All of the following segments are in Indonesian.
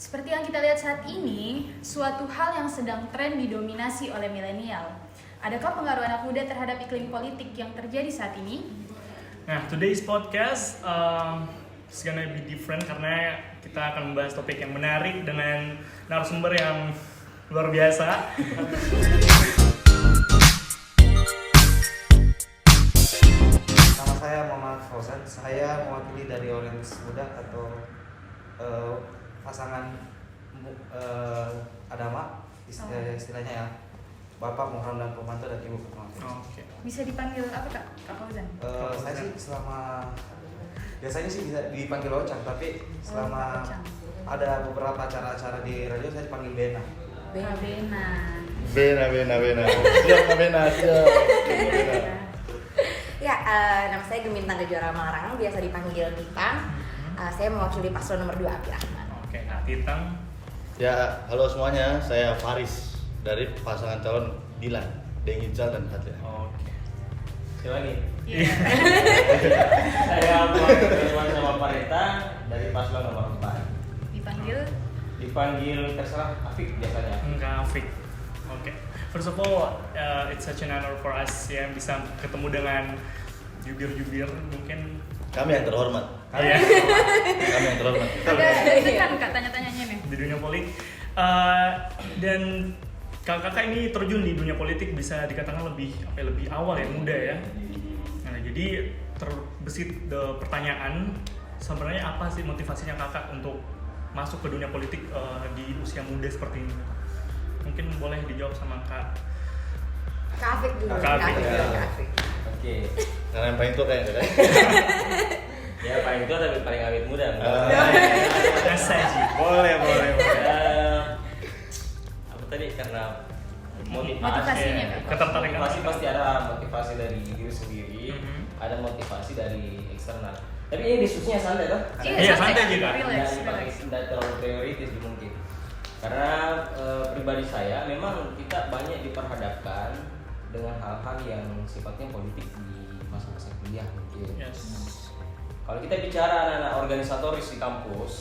Seperti yang kita lihat saat ini, suatu hal yang sedang tren didominasi oleh milenial. Adakah pengaruh anak muda terhadap iklim politik yang terjadi saat ini? Nah, today's podcast is gonna be different karena kita akan membahas topik yang menarik dengan narasumber yang luar biasa. Nama saya Muhammad Fauzan. Saya mewakili dari Orientis Muda atau pasangan Adama istilahnya ya. Bapak Muhammad dan pembantu dan Ibu pembantu. Oke. Bisa dipanggil apa Kak Fauzan? Saya sih biasanya sih bisa dipanggil Ocang, tapi selama Ocang. ada beberapa acara-acara di radio saya dipanggil Bena. Bena. Siap Kak Bena, siap. Ya, nama saya Gemintang Kejora Malarang, biasa dipanggil Titang. Saya mewakili paslon nomor 2 Abdurrahman. Oke, nah Titang. Ya, halo semuanya, saya Faris dari pasangan calon Dilan, Dengical dan Katya. Oke. Siapa lagi? Iya. Saya mewakili sama Pareta dari paslon nomor 4. Dipanggil Terserah Afik biasanya. Enggak, Afik. Oke. First of all, it's such an honor for us ya bisa ketemu dengan jubir-jubir mungkin. Kami yang terhormat. Iya. Kami yang terhormat. Ada kan Kak tanya-tanyanya nih. Di dunia politik dan kakak ini terjun di dunia politik bisa dikatakan lebih awal ya, muda ya. Nah, jadi terbesit pertanyaan sebenarnya apa sih motivasinya kakak untuk masuk ke dunia politik di usia muda seperti ini? Mungkin boleh dijawab sama Kak Afik dulu. Kak Afik. Kak Afik. Oke. Karena yang paling tua kayaknya kan? Ya paling tua tapi paling awet muda. Saji. Boleh. Apa tadi karena Motivasinya, Kak. Ketertarikan. Motivasi pasti ada motivasi dari diri sendiri, ada motivasi dari eksternal. Tapi ini diskusinya santai kan? Iya, santai juga. Relax. Tidak terlalu teoritis mungkin. Karena pribadi saya memang kita banyak diperhadapkan dengan hal-hal yang sifatnya politik di masa-masa kuliah mungkin. Yes. Kalau kita bicara anak-anak organisatoris di kampus,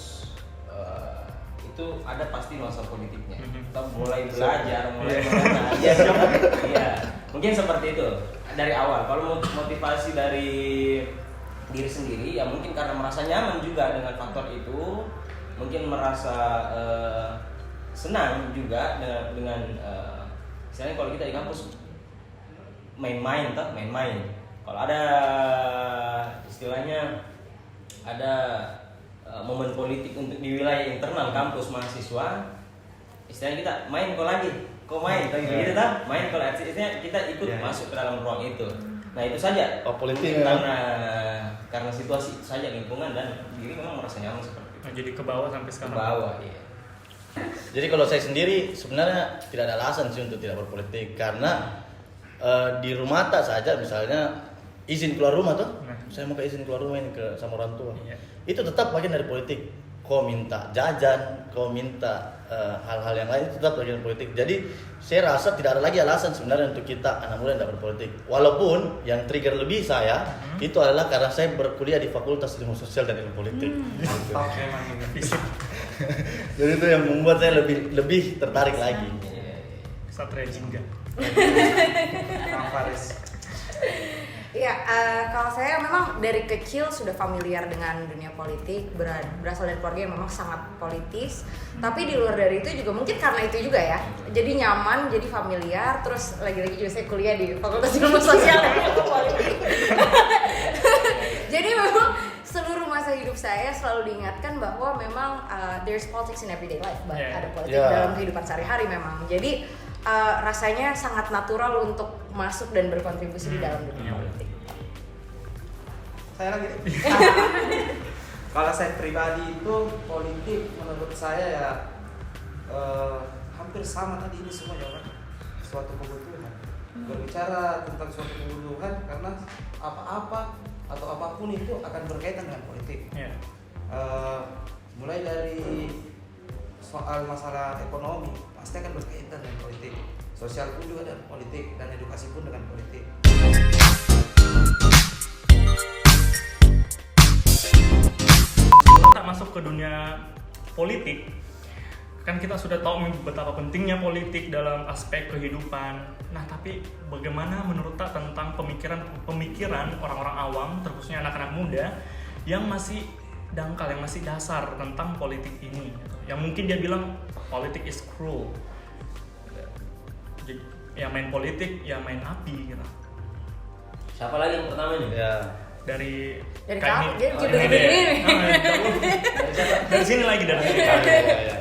itu ada pasti nuansa politiknya. Kita mulai belajar, mulai mengenal. Iya, mungkin seperti itu dari awal. Kalau motivasi dari diri sendiri, ya mungkin karena merasa nyaman juga dengan faktor itu, mungkin merasa senang juga dengan misalnya kalau kita di kampus main-main. Kalau ada istilahnya ada momen politik untuk di wilayah internal kampus mahasiswa, istilahnya kita main kok main gitu kan, main kalau artinya kita ikut masuk ke dalam ruang itu. Nah itu saja. Politik karena situasi itu saja, lingkungan dan diri memang merasa nyaman seperti itu. Nah, jadi ke bawah sampai sekarang. Ke bawah, iya. Jadi kalau saya sendiri sebenarnya tidak ada alasan sih untuk tidak berpolitik karena di rumah tak saja misalnya izin keluar rumah tuh, saya mau izin keluar rumah ini sama orang tua, itu tetap bagian dari politik. Kau minta jajan, kau minta hal-hal yang lain, itu tetap bagian dari politik. Jadi saya rasa tidak ada lagi alasan sebenarnya untuk kita anak muda tidak berpolitik. Walaupun yang trigger lebih saya itu adalah karena saya berkuliah di Fakultas Ilmu Sosial dan Ilmu Politik. Oke, memang ini. Jadi itu yang membuat saya lebih tertarik lagi. Satria Jingga. Kang Faris. Ya, kalau saya memang dari kecil sudah familiar dengan dunia politik, berasal dari keluarga yang memang sangat politis. Tapi di luar dari itu juga mungkin karena itu juga ya, jadi nyaman, jadi familiar. Terus lagi-lagi juga saya kuliah di Fakultas Ilmu Sosial dan Ilmu Politik. Jadi memang seluruh masa hidup saya selalu diingatkan bahwa memang there's politics in everyday life, ada politik dalam kehidupan sehari-hari memang. Jadi rasanya sangat natural untuk masuk dan berkontribusi di dalam dunia politik. Saya lagi. Kalau saya pribadi itu politik menurut saya ya hampir sama tadi ini semua jawaban. Suatu kebutuhan. Berbicara tentang suatu kebutuhan karena apa-apa atau apapun itu akan berkaitan dengan politik. Mulai dari soal masalah ekonomi pasti akan berkaitan dengan politik, sosial pun juga dengan politik, dan edukasi pun dengan politik. Tak masuk ke dunia politik, kan kita sudah tahu betapa pentingnya politik dalam aspek kehidupan. Nah, tapi bagaimana menurut Tak tentang pemikiran orang-orang awam, terkhususnya anak-anak muda yang masih dangkal, yang masih dasar tentang politik ini, gitu. Yang mungkin dia bilang politik is cruel. Ya main politik, ya main api gitu. Siapa lagi yang pertama nih? Ya. Dari kamu, dia oh, begini nih. Dari sini lagi dari sini. Ya.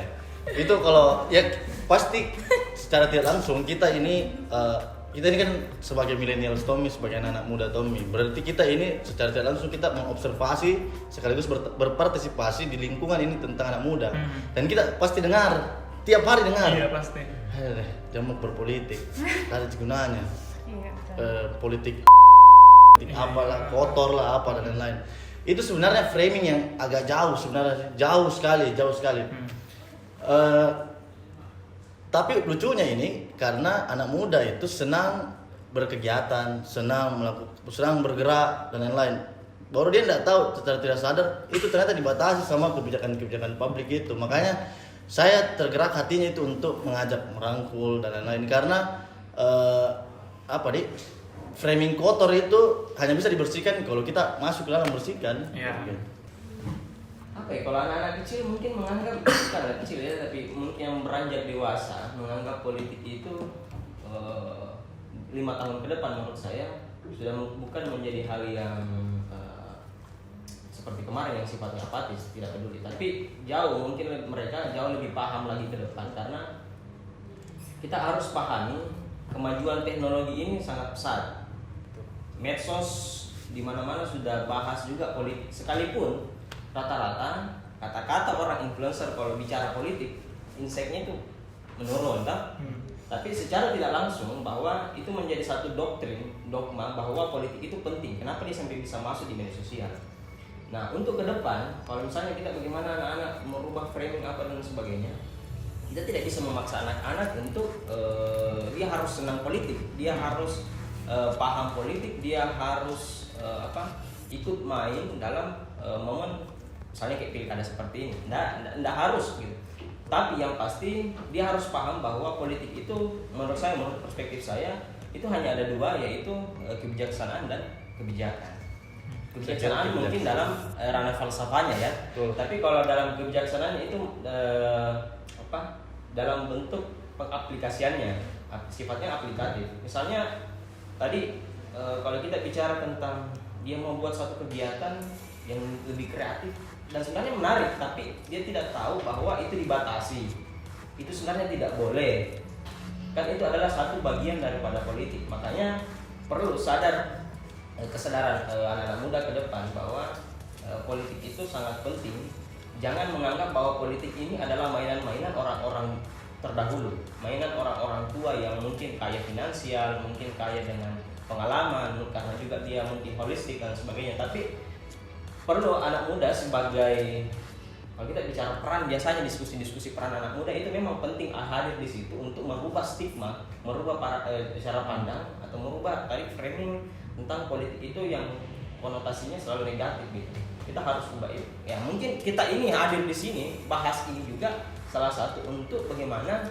Itu kalau ya pasti secara tidak langsung kita ini kan sebagai milenial Tommy, sebagai anak muda Tommy, berarti kita ini secara tidak langsung kita mengobservasi sekaligus berpartisipasi di lingkungan ini tentang anak muda. Dan kita pasti dengar, tiap hari dengar. Iya pasti. Jamak berpolitik, ada gunanya. Iya, Politik apalah, kotor lah, apa dan lain-lain. Itu sebenarnya framing yang agak jauh sebenarnya, jauh sekali. Tapi lucunya ini karena anak muda itu senang berkegiatan, senang bergerak dan lain-lain. Baru dia tidak tahu, secara tidak sadar itu ternyata dibatasi sama kebijakan-kebijakan publik itu. Makanya saya tergerak hatinya itu untuk mengajak, merangkul dan lain-lain karena framing kotor itu hanya bisa dibersihkan kalau kita masuk ke dalam bersihkan. Iya. Apa ya, kalau anak-anak kecil mungkin menganggap, bukan anak kecil ya, tapi mungkin yang beranjak dewasa menganggap politik itu 5 tahun ke depan menurut saya sudah bukan menjadi hal yang seperti kemarin yang sifatnya apatis, tidak peduli, tapi mungkin mereka jauh lebih paham lagi ke depan karena kita harus pahami kemajuan teknologi ini sangat pesat. Medsos di mana-mana sudah bahas juga politik, sekalipun rata-rata kata-kata orang influencer kalau bicara politik insight-nya itu menurun, tapi secara tidak langsung bahwa itu menjadi satu dogma bahwa politik itu penting. Kenapa dia sampai bisa masuk di media sosial? Nah, untuk ke depan, kalau misalnya kita bagaimana anak-anak merubah framing apa dan sebagainya, kita tidak bisa memaksa anak-anak untuk dia harus senang politik, dia harus paham politik, dia harus ikut main dalam momen misalnya kayak pilkada seperti ini. Nggak harus gitu. Tapi yang pasti dia harus paham bahwa politik itu menurut perspektif saya itu hanya ada dua, yaitu kebijaksanaan dan kebijakan. Kebijaksanaan mungkin dalam ranah falsafahnya ya. Tapi kalau dalam kebijaksanaan itu dalam bentuk pengaplikasiannya, sifatnya aplikatif. Misalnya tadi kalau kita bicara tentang dia mau buat suatu kegiatan yang lebih kreatif dan sebenarnya menarik, tapi dia tidak tahu bahwa itu dibatasi, itu sebenarnya tidak boleh. Kan itu adalah satu bagian daripada politik. Makanya perlu kesadaran anak-anak muda ke depan bahwa politik itu sangat penting. Jangan menganggap bahwa politik ini adalah mainan-mainan orang-orang terdahulu, mainan orang-orang tua yang mungkin kaya finansial, mungkin kaya dengan pengalaman, karena juga dia mungkin holistik dan sebagainya. Tapi perlu anak muda sebagai, kalau kita bicara peran, biasanya diskusi peran anak muda itu memang penting hadir di situ untuk merubah stigma, merubah cara pandang atau merubah framing tentang politik itu yang konotasinya selalu negatif gitu. Kita harus ubah itu. Ya mungkin kita ini hadir di sini bahas ini juga salah satu untuk bagaimana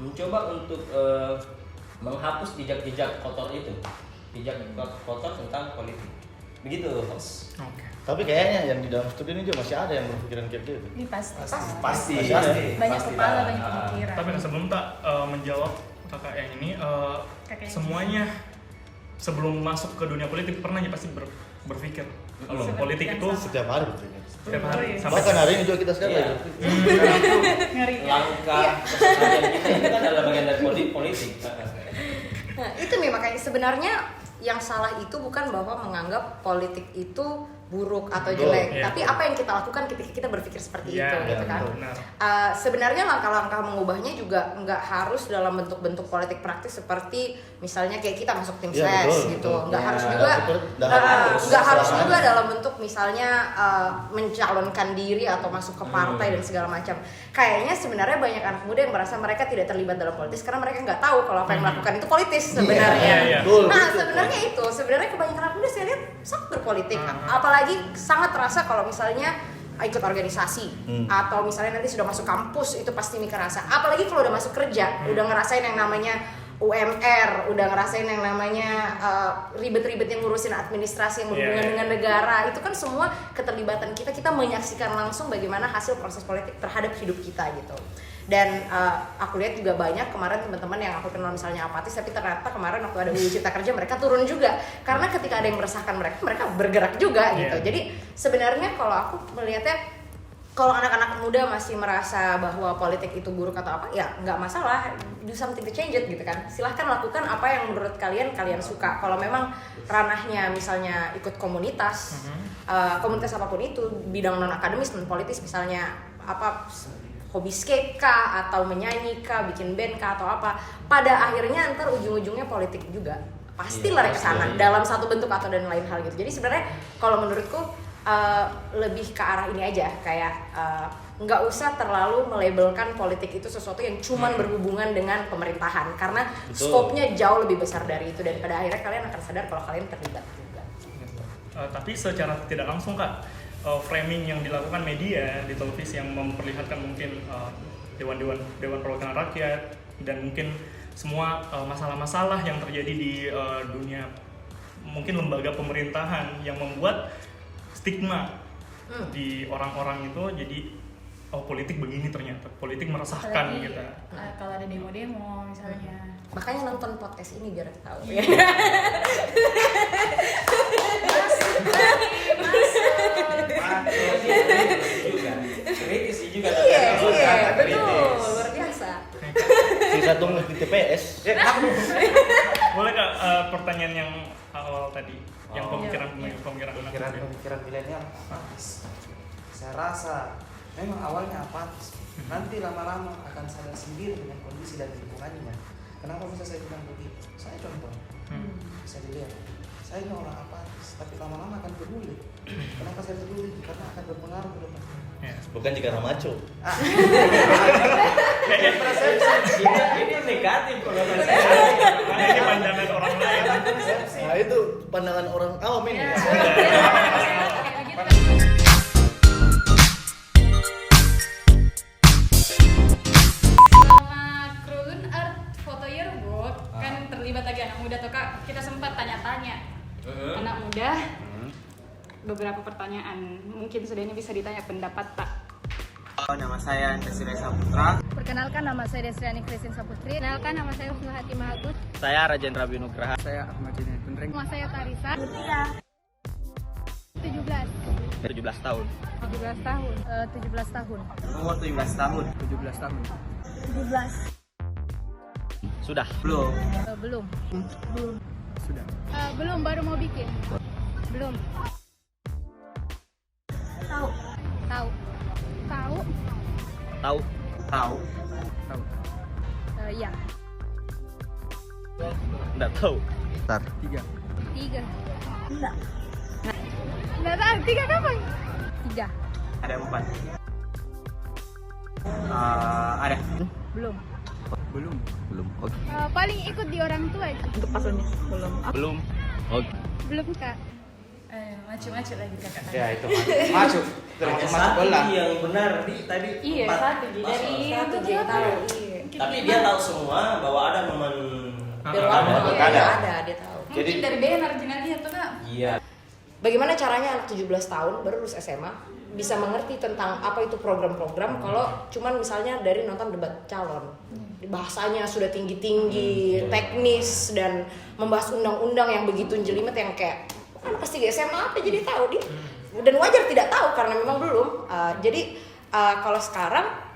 mencoba untuk menghapus jejak-jejak kotor itu, jejak kotor tentang politik. Begitu, Host. Oke. Tapi kayaknya yang di dalam studio ini juga masih ada yang berpikiran kayak gitu. Ini pasti. Pasti. Banyak kepala, lah. banyak pemikiran. Tapi sebelum Tak menjawab kakak yang ini, semuanya sebelum masuk ke dunia politik pernah pasti berpikir kalau Seperti politik yang itu sama. Setiap hari berpikir. setiap hari Oh, iya. sampai Bahkan hari ini juga kita sekarang Iya. lagi berpikir. Ngeri. Langkah keseharian kita itu kan adalah bagian dari politik. Nah, itu nih makanya sebenarnya yang salah itu bukan bahwa menganggap politik itu buruk atau Betul, jelek, iya. tapi apa yang kita lakukan ketika kita berpikir seperti Iya, itu, gitu kan? benar. Sebenarnya langkah-langkah mengubahnya juga nggak harus dalam bentuk-bentuk politik praktis seperti misalnya kayak kita masuk tim Iya, ses betul, gitu, betul. nggak Ya, harus juga, nggak harus harus. juga dalam bentuk misalnya mencalonkan diri atau masuk ke partai dan segala macam. Kayaknya sebenarnya banyak anak muda yang merasa mereka tidak terlibat dalam politik karena mereka nggak tahu kalau apa yang melakukan itu politis sebenarnya. Iya. Betul, Nah, betul. sebenarnya sebenarnya kebanyakan anak muda saya lihat sangat berpolitik, apalagi sangat terasa kalau misalnya ikut organisasi atau misalnya nanti sudah masuk kampus itu pasti mikir rasa. Apalagi kalau udah masuk kerja, udah ngerasain yang namanya UMR, udah ngerasain yang namanya ribet-ribet yang ngurusin administrasi yang berhubungan dengan negara. Itu kan semua keterlibatan kita menyaksikan langsung bagaimana hasil proses politik terhadap hidup kita gitu. Dan aku lihat juga banyak kemarin teman-teman yang aku kenal misalnya apatis, tapi ternyata kemarin waktu ada UU Cipta Kerja mereka turun juga karena ketika ada yang meresahkan mereka bergerak juga gitu. Jadi sebenarnya kalau aku melihatnya, kalau anak-anak muda masih merasa bahwa politik itu buruk atau apa, ya nggak masalah, do something to change it gitu kan. Silahkan lakukan apa yang menurut kalian suka. Kalau memang ranahnya misalnya ikut komunitas, komunitas apapun itu, bidang non akademis, non politis, misalnya apa, hobi skate kah, atau menyanyi kah, bikin band kah, atau apa, pada akhirnya ntar ujung-ujungnya politik juga. Pasti lari ke sana dalam satu bentuk atau dan lain hal gitu. Jadi sebenarnya kalau menurutku lebih ke arah ini aja, kayak nggak usah terlalu melabelkan politik itu sesuatu yang cuman berhubungan dengan pemerintahan, karena skopnya jauh lebih besar dari itu, dan pada akhirnya kalian akan sadar kalau kalian terlibat juga. Tapi secara tidak langsung Kak, framing yang dilakukan media di televisi yang memperlihatkan mungkin dewan perwakilan rakyat dan mungkin semua masalah-masalah yang terjadi di dunia mungkin lembaga pemerintahan yang membuat stigma di orang-orang itu, jadi politik begini, ternyata politik meresahkan Apalagi, gitu. kalau ada demo-demo misalnya. Makanya nonton podcast ini biar tahu. Kritis juga. Iya, betul, luar biasa. Sisa tunggu di TPS. Boleh Kak, pertanyaan yang awal tadi, yang pemikiran anak muda. Pemikiran milenial apatis. Saya rasa memang awalnya apatis, nanti lama-lama akan sadar sendiri dengan kondisi dan lingkungannya. Kenapa bisa saya bilang begitu? Saya contoh, bisa dilihat, saya ini orang apatis, tapi lama-lama akan peduli. Kenapa saya peduli? Karena akan berpengaruh ke depan. Bukan jika maco. Ini negatif kalau Ini pandangan orang lain. Nah itu pandangan orang awam ini. Sama Krulun Art Foto Yearbook kan terlibat lagi anak muda tuh Kak. Kita sempat tanya-tanya anak muda beberapa pertanyaan. Mungkin sudah ini bisa ditanya pendapat Pak. Nama saya Desire Saputra. Perkenalkan, nama saya Desriani Christine Saputri. Perkenalkan, nama saya Husnul Hati Mahagut. Saya Rajendra Binugraha. Saya Ahmad Jini Pendring. Nama saya Tarisa. Mutia. 17 tahun. 17 tahun. 17 tahun. Umur 17 tahun. 17 tahun. 17. Sudah. Belum. Belum. Sudah. Belum, baru mau bikin. Belum. Tahu. Tahu. Tahu. Tahu. Tahu. Tahu. Iya. Enggak tahu. Bentar. 3. 3. Enggak. Enggak tahu. 3 kapan? 3. Ada 4. Ada. Belum. Belum. Belum. Oke. Paling ikut di orang tua itu. Untuk pasalnya. Belum. Belum. Oke. Belum Kak. Macu-macu lagi kakak. Ya itu masuk, termasuk masuk bola. yang benar tadi. Iya, 1 dari Satu dia tahu. Iya. Tapi dia tahu semua bahwa ada momen Ada, dia tahu. Mungkin dari banner jenazah tuh Kak. Iya. Bagaimana caranya anak 17 tahun baru lulus SMA bisa mengerti tentang apa itu program-program kalau cuman misalnya dari nonton debat calon. Bahasanya sudah tinggi-tinggi, teknis, dan membahas undang-undang yang begitu jelimet yang kayak pasti di SMA apa jadi tahu dia. Dan wajar tidak tahu karena memang belum. Jadi kalau sekarang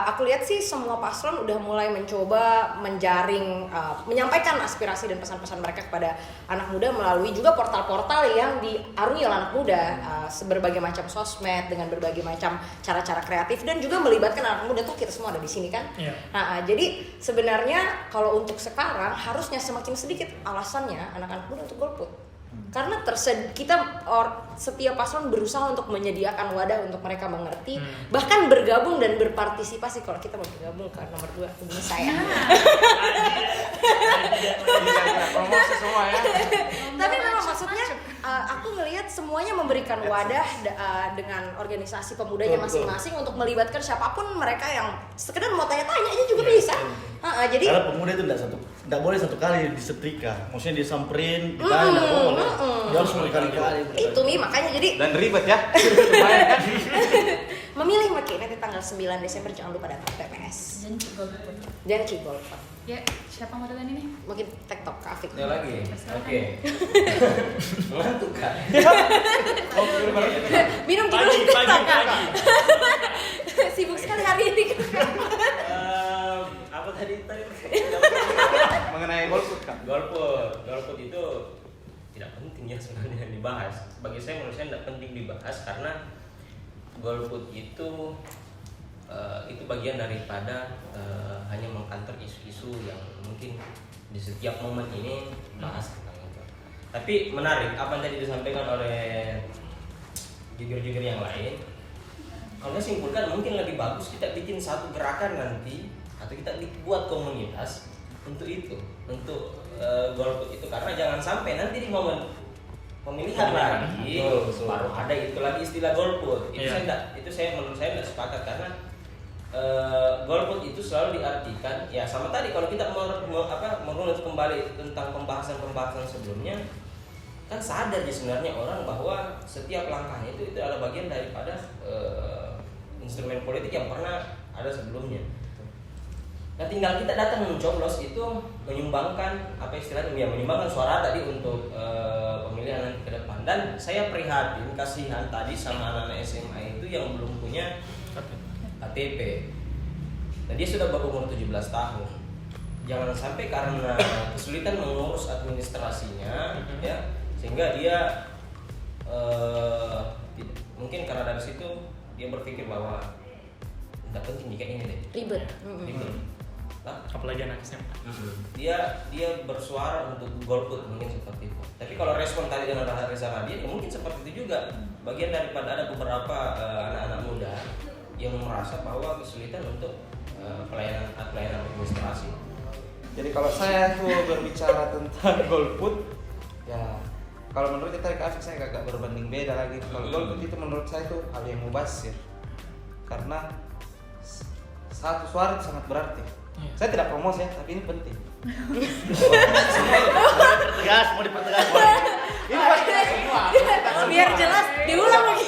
aku lihat sih semua paslon udah mulai mencoba menjaring, menyampaikan aspirasi dan pesan-pesan mereka kepada anak muda melalui juga portal-portal yang diarungi oleh anak muda, berbagai macam sosmed dengan berbagai macam cara-cara kreatif dan juga melibatkan anak muda. Tuh kita semua ada di sini kan. Iya. Jadi sebenarnya kalau untuk sekarang harusnya semakin sedikit alasannya anak-anak muda untuk golput. Karena setiap paslon berusaha untuk menyediakan wadah untuk mereka mengerti, bahkan bergabung dan berpartisipasi. Kalau kita mau bergabung ke nomor 2 hubungi saya. Promosi semua ya. Tapi memang maksudnya aku ngelihat semuanya memberikan wadah dengan organisasi pemudanya masing-masing untuk melibatkan siapapun mereka yang sekedar mau tanya-tanya aja juga bisa. Jadi karena pemuda itu tidak boleh satu kali disetrika, maksudnya disamperin, ditanya, tidak boleh. Dia harus berkali-kali. itu nih makanya jadi Dan ribet ya. Lumayan kan? memilih Maki nanti tanggal 9 Desember jangan lupa datang TPS. Jangan cigol. Ya, siapa modelan ini? Mungkin TikTok ke Afik. Ada lagi. Oke. Ngantuk Kak. Minum dulu Pagi, TikTok Kak. pagi. Sibuk sekali hari ini Kak. Apa tadi? Mengenai golput kan. Golput itu tidak penting ya sebenarnya dibahas. Bagi saya menurut saya tidak penting dibahas karena golput itu bagian daripada hanya mengkantor isu-isu yang mungkin di setiap momen ini bahas tentang itu. Tapi menarik apa yang tadi disampaikan oleh junior-junior yang lain. Kalau saya simpulkan mungkin lebih bagus kita bikin satu gerakan nanti atau kita buat komunitas untuk itu, untuk golput itu karena jangan sampai nanti di momen pemilihan lagi baru ada itu lagi istilah golput. Itu menurut saya tidak sepakat karena golput itu selalu diartikan ya sama tadi kalau kita merunut kembali tentang pembahasan sebelumnya kan sadar ya sebenarnya orang bahwa setiap langkahnya itu adalah bagian daripada instrumen politik yang pernah ada sebelumnya. Nah tinggal kita datang mencoblos itu menyumbangkan apa istilahnya ya menyumbangkan suara tadi untuk pemilihan nanti ke depan. Dan saya prihatin kasihan tadi sama anak-anak SMA itu yang belum punya KTP. Nah dia sudah berumur 17 tahun. Jangan sampai karena kesulitan mengurus administrasinya ya sehingga dia mungkin karena dari situ dia berpikir bahwa tidak penting jika ini deh Ribet. Apalagi anak SMA. Dia bersuara untuk golput mungkin seperti itu. Tapi kalau respon tadi dengan Reza Radian ya mungkin seperti itu juga bagian daripada ada beberapa anak-anak muda yang merasa bahwa kesulitan untuk pelayanan administrasi. Jadi kalau saya tuh berbicara tentang golput, ya kalau menurut kita Kak Afik saya agak berbanding beda lagi. Kalau golput itu menurut saya itu hal yang mubazir, karena satu suara itu sangat berarti. Saya tidak promosi ya, tapi ini penting. Tegas, mau dipertegas. Ini buat kita semua. Biar jelas diulang lagi.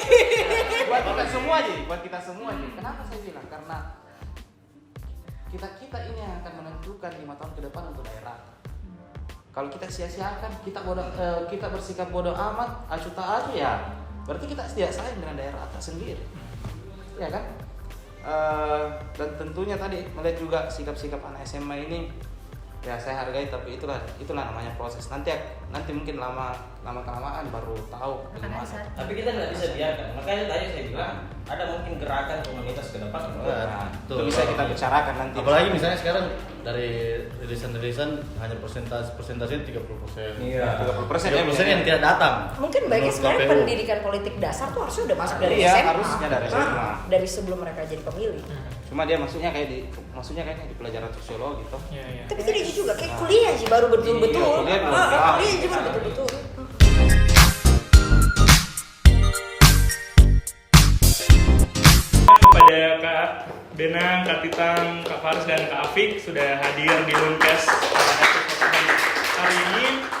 Buat kita semua aja, buat kita semua aja. Kenapa saya bilang? Karena kita ini yang akan menentukan 5 tahun ke depan untuk daerah. Kalau kita sia-siakan, kita bersikap bodoh amat, acuh tak acuh ya, berarti kita tidak sayang dengan daerah atas sendiri, ya kan? Dan tentunya tadi melihat juga sikap-sikap anak SMA ini, ya saya hargai, tapi itulah namanya proses. Nanti mungkin lama kelamaan baru tahu bagaimana. Tapi kita tidak bisa biarkan. Makanya tadi saya bilang ada mungkin gerakan komunitas ke depan. Nah, itu bisa kita bicarakan nanti. Apalagi misalnya sekarang dari rilisan hanya persentasenya 30%. Iya. 30% yang tidak datang. Mungkin baiknya Menurut sebenarnya KPU. pendidikan politik dasar tuh harusnya udah masuk dari Iya, SMA. harusnya dari SMA. Dari sebelum mereka jadi pemilih. Cuma dia maksudnya kayaknya di pelajaran sosiologi gitu. Iya. Tapi tidak juga kayak kuliah sih baru betul-betul. Iya, kuliah belum. Kuliah juga betul-betul. Kepada Kak Benang, Kak Titang, Kak Faris dan Kak Afik sudah hadir di Lunkes pada episode hari ini.